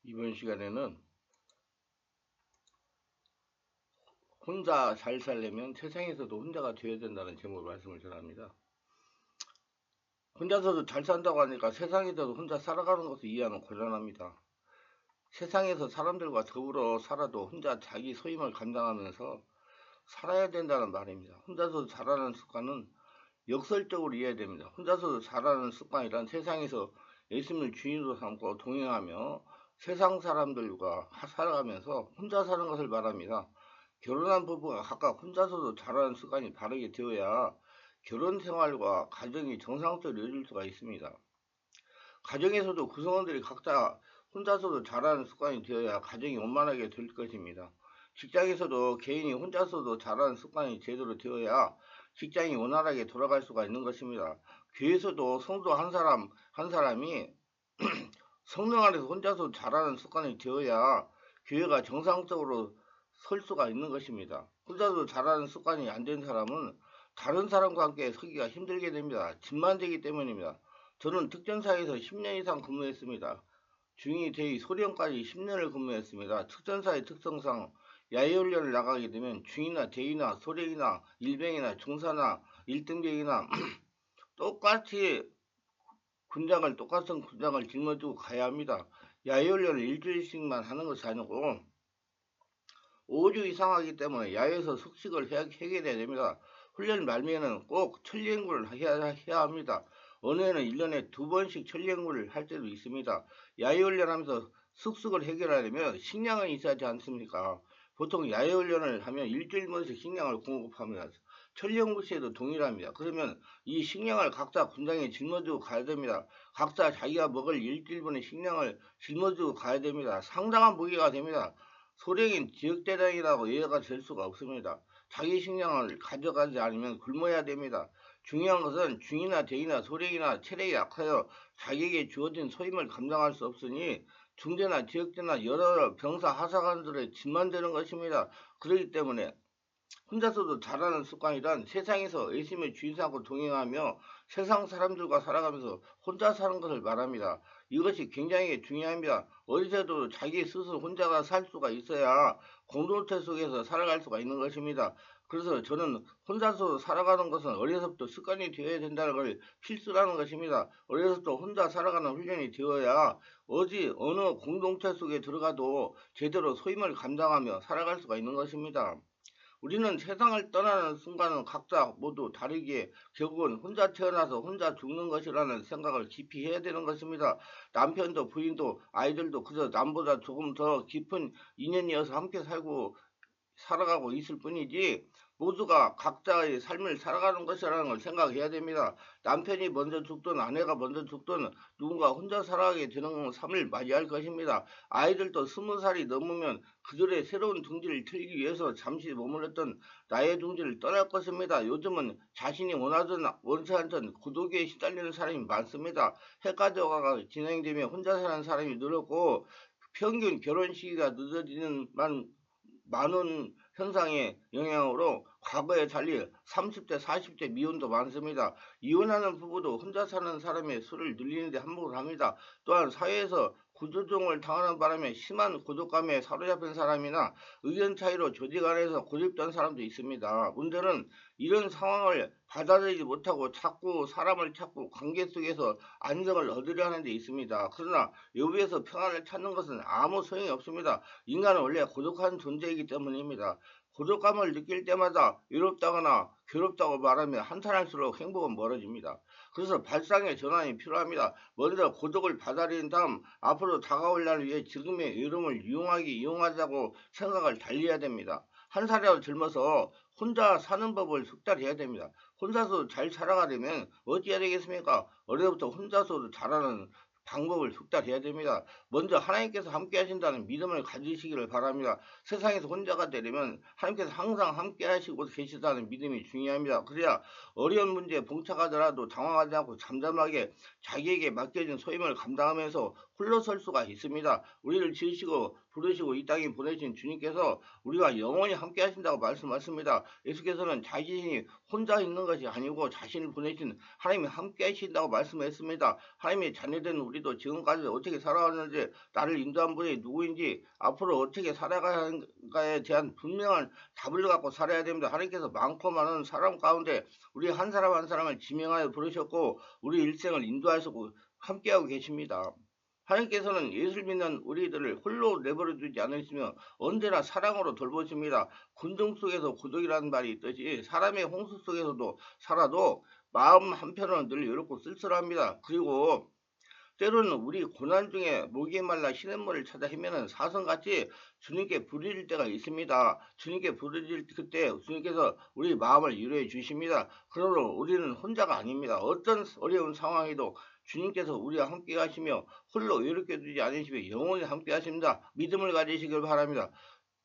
이번 시간에는 혼자 잘 살려면 세상에서도 혼자가 되어야 된다는 제목으로 말씀을 전합니다. 혼자서도 잘 산다고 하니까 세상에서도 혼자 살아가는 것을 이해하면 곤란합니다. 세상에서 사람들과 더불어 살아도 혼자 자기 소임을 감당하면서 살아야 된다는 말입니다. 혼자서도 잘하는 습관은 역설적으로 이해해야 됩니다. 혼자서도 잘하는 습관이란 세상에서 예수님을 주인으로 삼고 동행하며 세상 사람들과 살아가면서 혼자 사는 것을 말합니다. 결혼한 부부가 각각 혼자서도 잘하는 습관이 바르게 되어야 결혼 생활과 가정이 정상적으로 이어질 수가 있습니다. 가정에서도 구성원들이 각자 혼자서도 잘하는 습관이 되어야 가정이 원만하게 될 것입니다. 직장에서도 개인이 혼자서도 잘하는 습관이 제대로 되어야 직장이 원활하게 돌아갈 수가 있는 것입니다. 교회에서도 성도 한 사람이 성령 안에서 혼자서 잘하는 습관이 되어야 교회가 정상적으로 설 수가 있는 것입니다. 혼자서 잘하는 습관이 안 된 사람은 다른 사람과 함께 서기가 힘들게 됩니다. 집만 되기 때문입니다. 저는 특전사에서 10년 이상 근무했습니다. 중위, 대위, 소령까지 10년을 근무했습니다. 특전사의 특성상 야외훈련을 나가게 되면 중위나 대위나 소령이나 일병이나 중사나 1등병이나 똑같은 군장을 짊어지고 가야 합니다. 야외훈련을 일주일씩만 하는 것이 아니고 5주 이상 하기 때문에 야외에서 숙식을 해결해야 됩니다. 훈련 말미에는 꼭 천리행군을 해야 합니다. 어느 해는 1년에 2번씩 천리행군을 할 때도 있습니다. 야외훈련하면서 숙식을 해결하려면 식량은 있어야 하지 않습니까? 보통 야외훈련을 하면 일주일 먼저 식량을 공급합니다. 천리행군 시에도 동일합니다. 그러면 이 식량을 각자 군장에 짊어지고 가야 됩니다. 각자 자기가 먹을 일주일분의 식량을 짊어지고 가야 됩니다. 상당한 무게가 됩니다. 소령인 지역대장이라고 예외가 될 수가 없습니다. 자기 식량을 가져가지 않으면 굶어야 됩니다. 중요한 것은 중이나 대위나 소령이나 체력이 약하여 자기에게 주어진 소임을 감당할 수 없으니 중대나 지역대나 여러 병사 하사관들의 짐만 되는 것입니다. 그렇기 때문에 혼자서도 잘하는 습관이란 세상에서 예수님의 주인 삼고 동행하며 세상 사람들과 살아가면서 혼자 사는 것을 말합니다. 이것이 굉장히 중요합니다. 어디서도 자기 스스로 혼자가 살 수가 있어야 공동체 속에서 살아갈 수가 있는 것입니다. 그래서 저는 혼자서 살아가는 것은 어려서부터 습관이 되어야 된다는 걸 필수라는 것입니다. 어려서부터 혼자 살아가는 훈련이 되어야 어느 공동체 속에 들어가도 제대로 소임을 감당하며 살아갈 수가 있는 것입니다. 우리는 세상을 떠나는 순간은 각자 모두 다르기에 결국은 혼자 태어나서 혼자 죽는 것이라는 생각을 깊이 해야 되는 것입니다. 남편도 부인도 아이들도 그저 남보다 조금 더 깊은 인연이어서 함께 살아가고 있을 뿐이지 모두가 각자의 삶을 살아가는 것이라는 걸 생각해야 됩니다. 남편이 먼저 죽든 아내가 먼저 죽든 누군가 혼자 살아가게 되는 삶을 맞이할 것입니다. 아이들도 20살이 넘으면 그들의 새로운 둥지를 틀기 위해서 잠시 머물렀던 나의 둥지를 떠날 것입니다. 요즘은 자신이 원치 않던 고독에 시달리는 사람이 많습니다. 해가지가 진행되며 혼자 사는 사람이 늘었고 평균 결혼 시기가 늦어지는 많은 현상의 영향으로 과거에 달리 30대, 40대 미혼도 많습니다. 이혼하는 부부도 혼자 사는 사람의 수를 늘리는 데 한몫을 합니다. 또한 사회에서 구조조정을 당하는 바람에 심한 고독감에 사로잡힌 사람이나 의견 차이로 조직 안에서 고립된 사람도 있습니다. 문제는 이런 상황을 받아들이지 못하고 자꾸 사람을 찾고 관계 속에서 안정을 얻으려 하는 데 있습니다. 그러나 외부에서 평안을 찾는 것은 아무 소용이 없습니다. 인간은 원래 고독한 존재이기 때문입니다. 고독감을 느낄 때마다 외롭다거나 괴롭다고 말하면 한탄할수록 행복은 멀어집니다. 그래서 발상의 전환이 필요합니다. 먼저 고독을 받아들인 다음 앞으로 다가올 날을 위해 지금의 외로움을 이용하자고 생각을 달리해야 됩니다. 한 살이라도 젊어서 혼자 사는 법을 숙달해야 됩니다. 혼자서 잘 살아가려면 어찌해야 되겠습니까? 어려서부터 혼자서도 잘하는 방법을 숙달해야 됩니다. 먼저 하나님께서 함께 하신다는 믿음을 가지시기를 바랍니다. 세상에서 혼자가 되려면 하나님께서 항상 함께 하시고 계시다는 믿음이 중요합니다. 그래야 어려운 문제에 봉착하더라도 당황하지 않고 잠잠하게 자기에게 맡겨진 소임을 감당하면서 홀로 설 수가 있습니다. 우리를 지으시고 부르시고 이 땅에 보내신 주님께서 우리가 영원히 함께 하신다고 말씀하십니다. 예수께서는 자신이 혼자 있는 것이 아니고 자신을 보내신 하나님이 함께 하신다고 말씀했습니다. 하나님의 자녀된 우리도 지금까지 어떻게 살아왔는지, 나를 인도한 분이 누구인지, 앞으로 어떻게 살아가야 하는가에 대한 분명한 답을 갖고 살아야 됩니다. 하나님께서 많고 많은 사람 가운데 우리 한 사람 한 사람을 지명하여 부르셨고 우리 일생을 인도하시고 함께하고 계십니다. 하나님께서는 예수를 믿는 우리들을 홀로 내버려 두지 않으시며 언제나 사랑으로 돌보십니다. 군중 속에서 고독이라는 말이 있듯이 사람의 홍수 속에서도 살아도 마음 한편으로는 늘 외롭고 쓸쓸합니다. 그리고 때로는 우리 고난 중에 목이 말라 시냇물을 찾아 헤매는 사슴같이 주님께 부르짖을 때가 있습니다. 주님께 부르짖을 그때 주님께서 우리 마음을 위로해 주십니다. 그러므로 우리는 혼자가 아닙니다. 어떤 어려운 상황에도 주님께서 우리와 함께 하시며 홀로 외롭게 두지 않으시며 영원히 함께 하십니다. 믿음을 가지시길 바랍니다.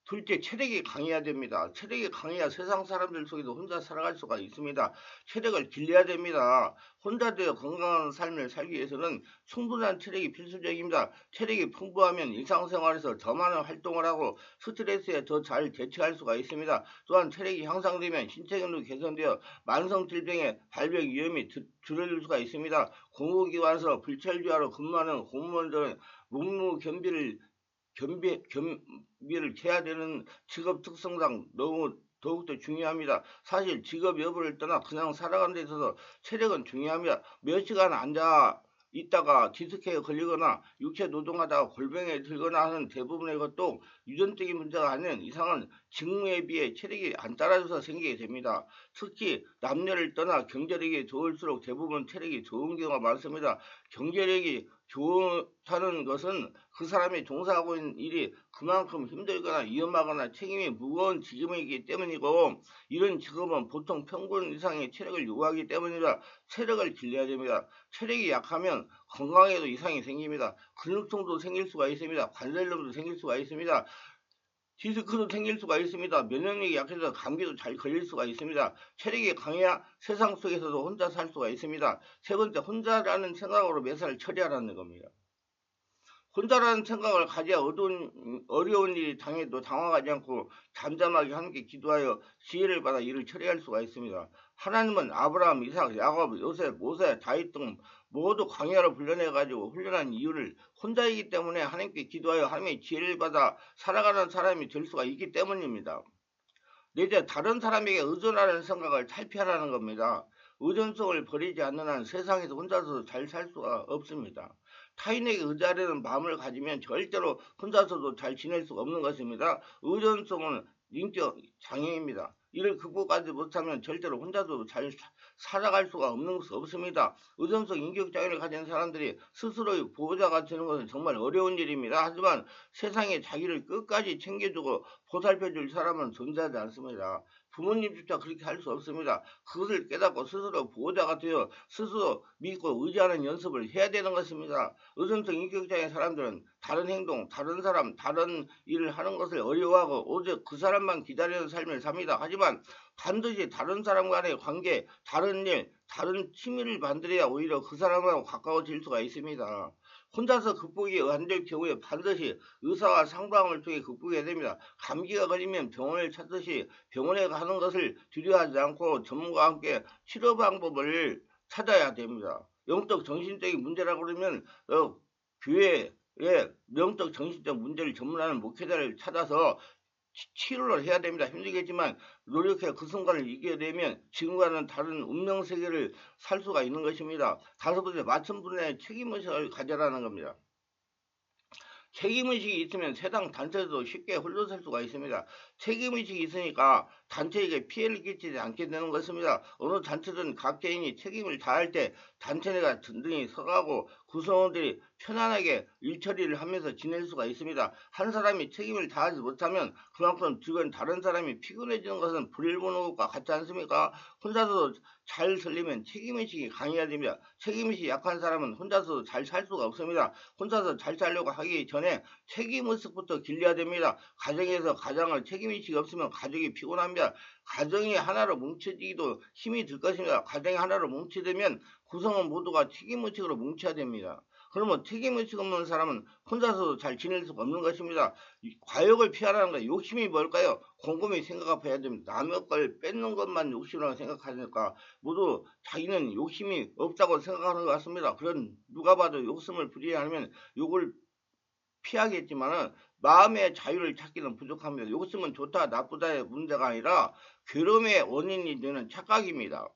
둘째, 체력이 강해야 됩니다. 체력이 강해야 세상 사람들 속에도 혼자 살아갈 수가 있습니다. 체력을 길러야 됩니다. 혼자 되어 건강한 삶을 살기 위해서는 충분한 체력이 필수적입니다. 체력이 풍부하면 일상생활에서 더 많은 활동을 하고 스트레스에 더 잘 대처할 수가 있습니다. 또한 체력이 향상되면 신체 기능도 개선되어 만성 질병의 발병 위험이 줄어들 수가 있습니다. 공공기관에서 불철주야로 근무하는 공무원들은 묵무견비를 겸비를 해야 되는 직업 특성상 더욱더 중요합니다. 사실 직업 여부를 떠나 그냥 살아가는 데 있어서 체력은 중요합니다. 몇 시간 앉아 있다가 디스크에 걸리거나 육체 노동하다가 골병에 들거나 하는 대부분의 것도 유전적인 문제가 아닌 이상한 직무에 비해 체력이 안 따라줘서 생기게 됩니다. 특히 남녀를 떠나 경제력이 좋을수록 대부분 체력이 좋은 경우가 많습니다. 경제력이 좋다는 것은 그 사람이 종사하고 있는 일이 그만큼 힘들거나 위험하거나 책임이 무거운 직업이기 때문이고, 이런 직업은 보통 평균 이상의 체력을 요구하기 때문이라 체력을 길러야 됩니다. 체력이 약하면 건강에도 이상이 생깁니다. 근육통도 생길 수가 있습니다. 관절염도 생길 수가 있습니다. 디스크도 생길 수가 있습니다. 면역력이 약해서 감기도 잘 걸릴 수가 있습니다. 체력이 강해야 세상 속에서도 혼자 살 수가 있습니다. 세 번째, 혼자라는 생각으로 매사를 처리하라는 겁니다. 혼자라는 생각을 가져야 어려운 일이 당해도 당황하지 않고 잠잠하게 함께 기도하여 지혜를 받아 일을 처리할 수가 있습니다. 하나님은 아브라함, 이삭, 야곱, 요셉, 모세, 다윗 등 모두 광야로 불러내가지고 훈련한 이유를 혼자이기 때문에 하나님께 기도하여 하나님의 지혜를 받아 살아가는 사람이 될 수가 있기 때문입니다. 넷째, 다른 사람에게 의존하는 생각을 탈피하라는 겁니다. 의존성을 버리지 않는 한 세상에서 혼자서 잘 살 수가 없습니다. 타인에게 의지하려는 마음을 가지면 절대로 혼자서도 잘 지낼 수가 없는 것입니다. 의존성은 인격 장애입니다. 이를 극복하지 못하면 절대로 혼자도 잘 살아갈 수가 없습니다. 의존성 인격 장애를 가진 사람들이 스스로의 보호자가 되는 것은 정말 어려운 일입니다. 하지만 세상에 자기를 끝까지 챙겨주고 보살펴줄 사람은 존재하지 않습니다. 부모님조차 그렇게 할 수 없습니다. 그것을 깨닫고 스스로 보호자가 되어 스스로 믿고 의지하는 연습을 해야 되는 것입니다. 의존성 인격장애 사람들은 다른 행동, 다른 사람, 다른 일을 하는 것을 어려워하고 오직 그 사람만 기다리는 삶을 삽니다. 하지만 반드시 다른 사람과의 관계, 다른 일, 다른 취미를 만들어야 오히려 그 사람하고 가까워질 수가 있습니다. 혼자서 극복이 안 될 경우에 반드시 의사와 상담을 통해 극복해야 됩니다. 감기가 걸리면 병원을 찾듯이 병원에 가는 것을 두려워하지 않고 전문가와 함께 치료 방법을 찾아야 됩니다. 영적 정신적인 문제라고 그러면 교회에 영적 정신적 문제를 전문하는 목회자를 찾아서 치료를 해야 됩니다. 힘들겠지만 노력해 그 순간을 이겨내면 지금과는 다른 운명 세계를 살 수가 있는 것입니다. 다섯 번째, 맡은 분야의 책임의식을 가져라는 겁니다. 책임의식이 있으면 세상 단체도 쉽게 홀로 살 수가 있습니다. 책임의식이 있으니까 단체에게 피해를 끼치지 않게 되는 것입니다. 어느 단체든 각 개인이 책임을 다할 때 단체내가 든든히 서가고 구성원들이 편안하게 일처리를 하면서 지낼 수가 있습니다. 한 사람이 책임을 다하지 못하면 그만큼 주변 다른 사람이 피곤해지는 것은 불일보는 것과 같지 않습니까? 혼자서도 잘 살려면 책임의식이 강해야 됩니다. 책임의식이 약한 사람은 혼자서도 잘 살 수가 없습니다. 혼자서 잘 살려고 하기 전에 책임의식부터 길러야 됩니다. 가정에서 가장을 책임의식이 없으면 가족이 피곤합니다. 가정이 하나로 뭉쳐지기도 힘이 들 것입니다. 가정이 하나로 뭉쳐지면 구성원 모두가 책임의식으로 뭉쳐야 됩니다. 그러면 책임의식 없는 사람은 혼자서도 잘 지낼 수가 없는 것입니다. 과욕을 피하라는 거 욕심이 뭘까요? 곰곰이 생각해야 됩니다. 남의 걸 뺏는 것만 욕심이라고 생각하니까 모두 자기는 욕심이 없다고 생각하는 것 같습니다. 그런 누가 봐도 욕심을 부리지 않으면 욕을 피하겠지만은 마음의 자유를 찾기는 부족합니다. 욕심은 좋다 나쁘다의 문제가 아니라 괴로움의 원인이 되는 착각입니다.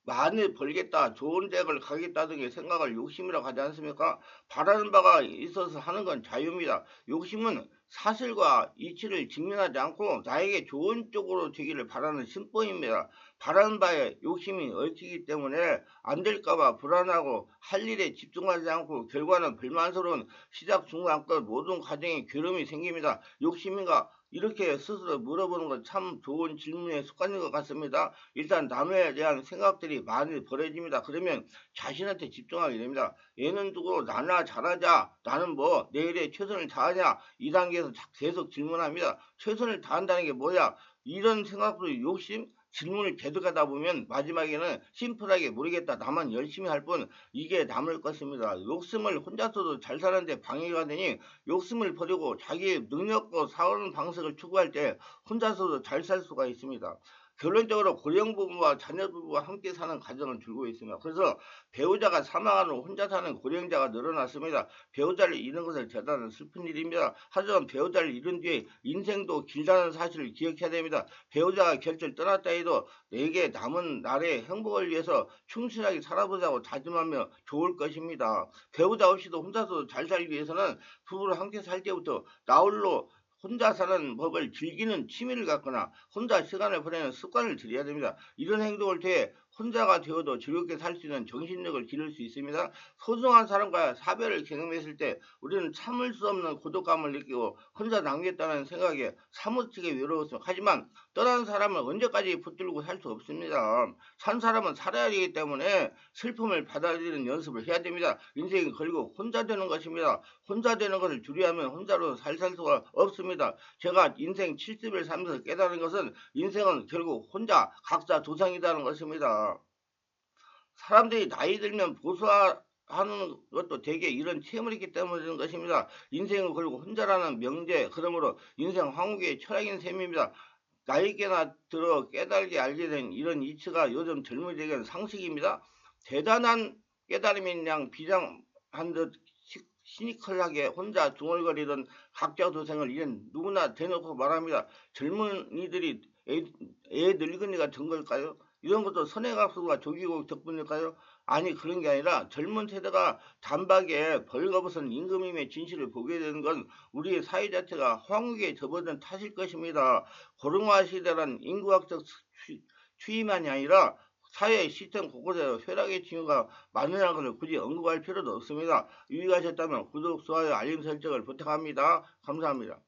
많이 벌겠다, 좋은 대학을 가겠다 등의 생각을 욕심이라고 하지 않습니까? 바라는 바가 있어서 하는 건 자유입니다. 욕심은 사실과 이치를 직면하지 않고 나에게 좋은 쪽으로 되기를 바라는 심보입니다. 바라는 바에 욕심이 얽히기 때문에 안 될까봐 불안하고 할 일에 집중하지 않고 결과는 불만스러운 시작 중간 끝 모든 과정에 괴로움이 생깁니다. 욕심인가? 이렇게 스스로 물어보는 건 참 좋은 질문의 습관인 것 같습니다. 일단 남에 대한 생각들이 많이 벌어집니다. 그러면 자신한테 집중하게 됩니다. 얘는 두고 나나 잘하자, 나는 뭐 내일에 최선을 다하냐, 이 단계에서 계속 질문합니다. 최선을 다한다는 게 뭐야? 이런 생각도 욕심? 질문을 계속하다 보면 마지막에는 심플하게 모르겠다, 나만 열심히 할 뿐, 이게 남을 것입니다. 욕심을 혼자서도 잘 사는데 방해가 되니 욕심을 버리고 자기의 능력과 사는 방식을 추구할 때 혼자서도 잘 살 수가 있습니다. 결론적으로 고령 부부와 자녀 부부와 함께 사는 가정을 줄고 있습니다. 그래서 배우자가 사망하는 혼자 사는 고령자가 늘어났습니다. 배우자를 잃은 것을 대단한 슬픈 일입니다. 하지만 배우자를 잃은 뒤에 인생도 길다는 사실을 기억해야 됩니다. 배우자가 곁을 떠났다 해도 내게 남은 날의 행복을 위해서 충실하게 살아보자고 다짐하며 좋을 것입니다. 배우자 없이도 혼자서 잘 살기 위해서는 부부를 함께 살 때부터 나홀로 혼자 사는 법을 즐기는 취미를 갖거나 혼자 시간을 보내는 습관을 들여야 됩니다. 이런 행동을 통해 혼자가 되어도 즐겁게 살 수 있는 정신력을 기를 수 있습니다. 소중한 사람과 사별을 경험했을 때 우리는 참을 수 없는 고독감을 느끼고 혼자 남겠다는 생각에 사무치게 외로웠습니다. 하지만 떠난 사람은 언제까지 붙들고 살 수 없습니다. 산 사람은 살아야 하기 때문에 슬픔을 받아들이는 연습을 해야 됩니다. 인생이 결국 혼자 되는 것입니다. 혼자 되는 것을 두려워하면 혼자로 살 수가 없습니다. 제가 인생 70을 살면서 깨달은 것은 인생은 결국 혼자 각자 도생이라는 것입니다. 사람들이 나이 들면 보수하는 것도 대개 이런 체험을 했기 때문인 것입니다. 인생은 결국 혼자라는 명제, 그러므로 인생 황후의 철학인 셈입니다. 나이께나 들어 깨달게 알게 된 이런 이치가 요즘 젊은이들에게는 상식입니다. 대단한 깨달음인 양 비장한 듯 시니컬하게 혼자 중얼거리던 각자 도생을 이젠 누구나 대놓고 말합니다. 젊은이들이 애 늙은이가 된 걸까요? 이런 것도 선행학습과 조기국 덕분일까요? 아니, 그런 게 아니라 젊은 세대가 단박에 벌거벗은 임금님의 진실을 보게 되는 건 우리의 사회 자체가 황후기에 접어든 탓일 것입니다. 고령화 시대란 인구학적 추이만이 아니라 사회 시스템 곳곳에 쇠락의 징후가 많으라는 것을 굳이 언급할 필요도 없습니다. 유익하셨다면 구독, 좋아요, 알림 설정을 부탁합니다. 감사합니다.